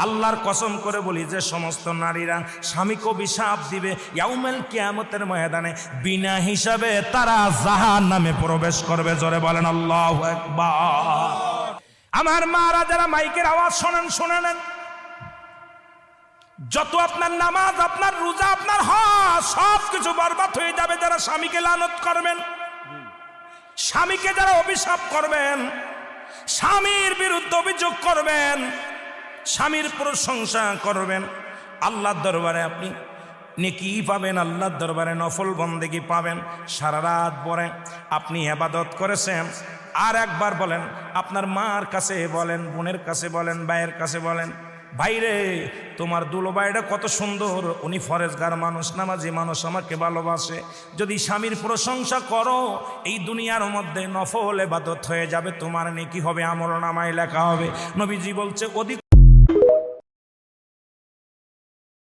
আল্লাহর কসম করে বলি যে সমস্ত নারীরা স্বামীকে অভিশাপ দিবে ইয়াউমুল কিয়ামতের ময়দানে বিনা হিসাবে তারা জাহান্নামে প্রবেশ করবে। জোরে বলেন আল্লাহু আকবার। আমার মারা যারা মাইকের আওয়াজ শোনেন, শুনে নেন, যত আপনার নামাজ, আপনার রোজা, আপনার হজ সব কিছু বরবাদ হয়ে যাবে যারা স্বামীকে লানত করবেন, স্বামীকে যারা অভিশাপ করবেন, স্বামীর বিরুদ্ধে অভিযোগ করবেন, স্বামীর প্রশংসা করবেন। আল্লাহর দরবারে আপনি নেকি পাবেন, আল্লাহর দরবারে নফল বন্দেগী পাবেন। সারা রাত পরে আপনি ইবাদত করেছেন, আর একবার বলেন, আপনার মার কাছে বলেন, বোনের কাছে বলেন, ভাইয়ের কাছে বলেন, ভাইরে তোমার দুলো ভাইটা কত সুন্দর, উনি ফরেজগার মানুষ, নামাজি মানুষ, আমাকে ভালোবাসে। যদি স্বামীর প্রশংসা করো এই দুনিয়ার মধ্যে নফল ইবাদত হয়ে যাবে, তোমার নেকি হবে, আমলনামায় লেখা হবে। নবীজি বলছে অধিক